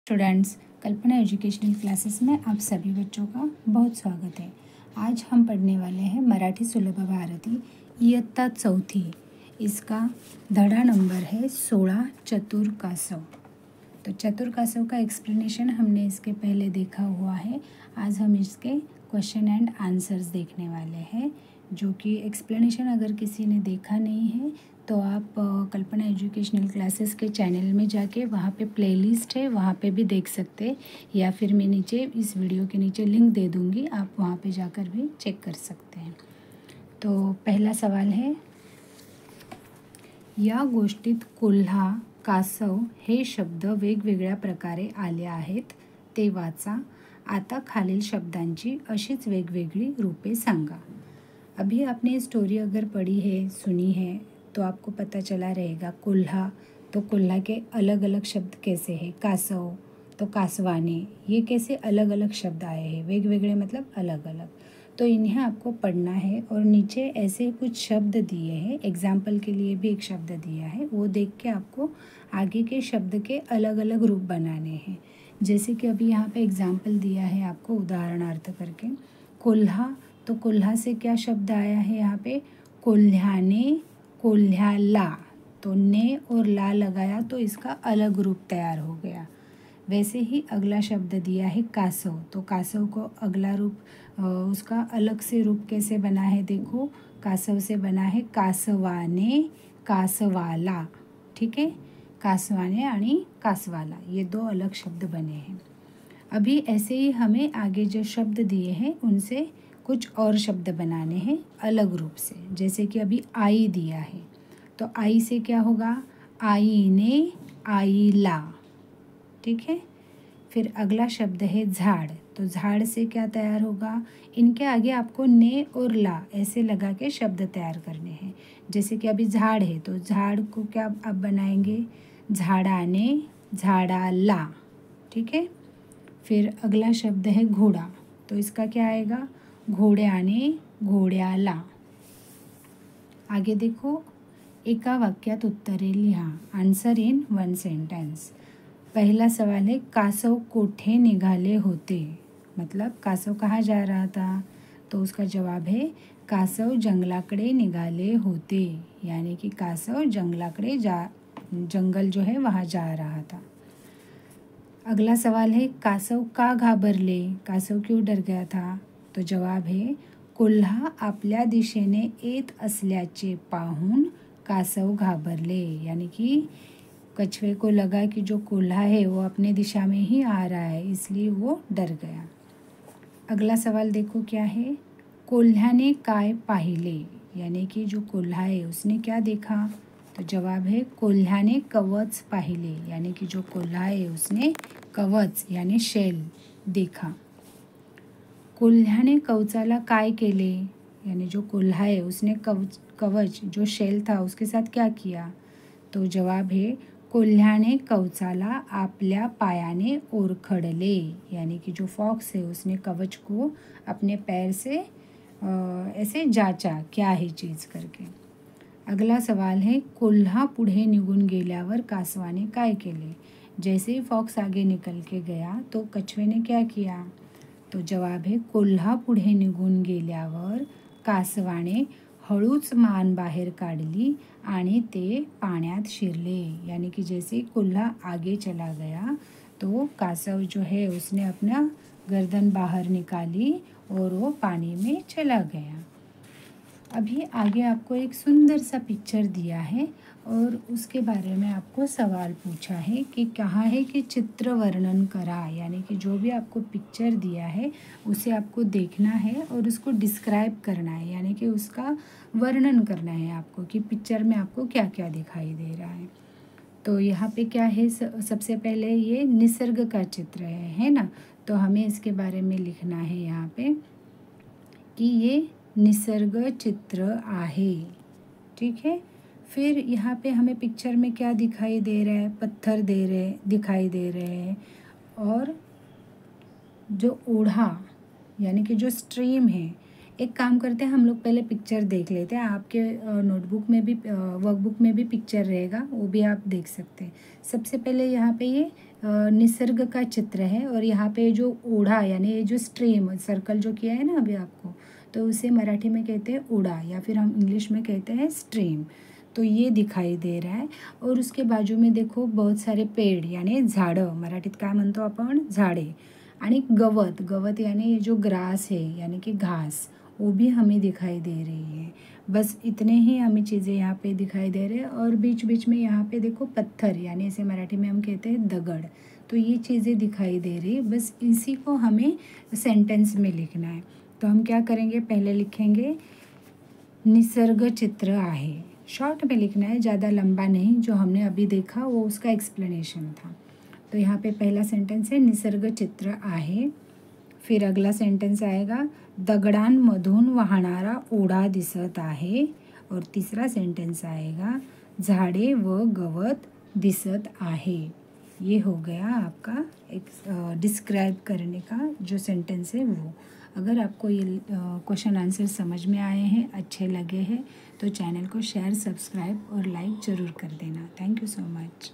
Students, कल्पना educational classes में आप सभी बच्चों का बहुत स्वागत है। आज हम पढ़ने वाले हैं मराठी सुलभ भारती इयत्ता चौथी। इसका धड़ा नंबर है 16 चतुर्कासव। तो चतुर्कासव का एक्सप्लेनेशन हमने इसके पहले देखा हुआ है। आज हम इसके क्वेश्चन एंड आंसर्स देखने वाले हैं, जो कि एक्सप्लेनेशन अगर किसी ने देखा नहीं है तो आप कल्पना एजुकेशनल क्लासेस के चैनल में जाके वहाँ पे प्लेलिस्ट है, वहाँ पे भी देख सकते हैं, या फिर मैं नीचे इस वीडियो के नीचे लिंक दे दूँगी, आप वहाँ पे जाकर भी चेक कर सकते हैं। तो पहला सवाल है, या गोष्टीत कोल्हा कासव हे शब्द वेगवेगळ्या प्रकारे आले आहेत ते वाचा। आता खालील शब्दांची अशीच वेगवेगळी रूपे सांगा। अभी आपने स्टोरी अगर पढ़ी है, सुनी है, तो आपको पता चला रहेगा कोल्हा, तो कोल्हा के अलग अलग शब्द कैसे हैं। कासव तो कासवाने, ये कैसे अलग अलग शब्द आए हैं, वेगवेगळे मतलब अलग अलग। तो इन्हें आपको पढ़ना है और नीचे ऐसे कुछ शब्द दिए हैं, एग्जाम्पल के लिए भी एक शब्द दिया है, वो देख के आपको आगे के शब्द के अलग अलग रूप बनाने हैं। जैसे कि अभी यहाँ पे एग्जाम्पल दिया है आपको उदाहरणार्थ करके, कोल्हा, तो कोल्हा से क्या शब्द आया है यहाँ पे, कोल्ह्याने, कोल्ह्याला, तो ने और ला लगाया तो इसका अलग रूप तैयार हो गया। वैसे ही अगला शब्द दिया है कासव, तो कासव को अगला रूप उसका अलग से रूप कैसे बना है, देखो कासव से बना है कासवाने, कासवाला, ठीक है, कासवाने आणि कासवाला, ये दो अलग शब्द बने हैं। अभी ऐसे ही हमें आगे जो शब्द दिए हैं उनसे कुछ और शब्द बनाने हैं अलग रूप से। जैसे कि अभी आई दिया है, तो आई से क्या होगा, आईने, आईला, ठीक है। फिर अगला शब्द है झाड़, तो झाड़ से क्या तैयार होगा, इनके आगे आपको ने और ला ऐसे लगा के शब्द तैयार करने हैं। जैसे कि अभी झाड़ है, तो झाड़ को क्या आप बनाएंगे, झाड़ाने, झाड़ाला, ठीक है। फिर अगला शब्द है घोड़ा, तो इसका क्या आएगा, घोड्याने, घोड्याला। आगे देखो, एका वाक्यात उत्तरे लिहा, आन्सर इन वन सेंटेंस। पहला सवाल है, कासव कोठे निघाले होते, मतलब कासव कहाँ जा रहा था, तो उसका जवाब है कासव जंगलाकडे निघाले होते, यानी कि कासव जंगलाकडे जंगल जो है वहाँ जा रहा था। अगला सवाल है, कासव का घाबरले, कासव क्यों डर गया था, तो जवाब है कोल्हा आपल्या दिशेने येत असल्याचे पाहून कासव घाबरले, यानी कि कछुए को लगा कि जो कोल्हा है वो अपने दिशा में ही आ रहा है, इसलिए वो डर गया। अगला सवाल देखो क्या है, कोल्ह्याने काय पाहिले, यानी कि जो कोल्हा है उसने क्या देखा, तो जवाब है कोल्ह्याने कवच पाहिले, यानी कि जो कोल्हा है उसने कवच यानी शेल देखा। कोल्ह्याने कवचाला काय केले, यानी जो कोल्हा है उसने कवच जो शेल था उसके साथ क्या किया, तो जवाब है कोल्ह्याने कवचाला आपल्या पायाने ओरखडले, यानी कि जो फॉक्स है उसने कवच को अपने पैर से ऐसे जांचा क्या है चीज़ करके। अगला सवाल है, कोल्हा पुढे निघून गेल्यावर कासवाने काय केले, जैसे ही फॉक्स आगे निकल के गया तो कछुए ने क्या किया, तो जवाब है कोल्हा पुढे निघून गेल्यावर कासवाने हळूच मान बाहेर काढली आणि ते पाण्यात शिरले, यानी कि जैसे कोल्हा आगे चला गया तो कासव जो है उसने अपना गर्दन बाहर निकाली और वो पानी में चला गया। अभी आगे आपको एक सुंदर सा पिक्चर दिया है और उसके बारे में आपको सवाल पूछा है कि कहाँ है कि चित्र वर्णन करा, यानी कि जो भी आपको पिक्चर दिया है उसे आपको देखना है और उसको डिस्क्राइब करना है, यानी कि उसका वर्णन करना है आपको कि पिक्चर में आपको क्या क्या दिखाई दे रहा है। तो यहाँ पे क्या है, सबसे पहले ये निसर्ग का चित्र है ना, तो हमें इसके बारे में लिखना है यहाँ पे कि ये निसर्ग चित्र आहे, ठीक है। फिर यहाँ पे हमें पिक्चर में क्या दिखाई दे रहा है, पत्थर दिखाई दे रहे हैं, और जो ओढ़ा यानी कि जो स्ट्रीम है, एक काम करते हैं, हम लोग पहले पिक्चर देख लेते हैं। आपके नोटबुक में भी वर्कबुक में भी पिक्चर रहेगा, वो भी आप देख सकते हैं। सबसे पहले यहाँ पे ये निसर्ग का चित्र है और यहाँ पे जो ओढ़ा यानी ये जो स्ट्रीम सर्कल जो किया है ना अभी आपको, तो उसे मराठी में कहते हैं ओढ़ा या फिर हम इंग्लिश में कहते हैं स्ट्रीम। तो ये दिखाई दे रहा है और उसके बाजू में देखो बहुत सारे पेड़ यानी झाडं, मराठीत काय म्हणतो आपण झाडे, आणि गवत, गवत यानी ये जो ग्रास है यानी कि घास, वो भी हमें दिखाई दे रही है। बस इतने ही हमें चीज़ें यहाँ पे दिखाई दे रहे हैं और बीच बीच में यहाँ पे देखो पत्थर यानी इसे मराठी में हम कहते हैं दगड़। तो ये चीज़ें दिखाई दे रही है, बस इसी को हमें सेंटेंस में लिखना है। तो हम क्या करेंगे, पहले लिखेंगे निसर्ग चित्र आहे। शॉर्ट में लिखना है, ज़्यादा लंबा नहीं। जो हमने अभी देखा वो उसका एक्सप्लेनेशन था। तो यहाँ पे पहला सेंटेंस है निसर्ग चित्र आहे। फिर अगला सेंटेंस आएगा दगडांमधून वाहणारा ओढा दिसत आहे। और तीसरा सेंटेंस आएगा झाड़े व गवत दिसत आहे। ये हो गया आपका एक डिस्क्राइब करने का जो सेंटेंस है वो। अगर आपको ये क्वेश्चन आंसर समझ में आए हैं, अच्छे लगे हैं, तो चैनल को शेयर, सब्सक्राइब और लाइक ज़रूर कर देना। Thank you so much.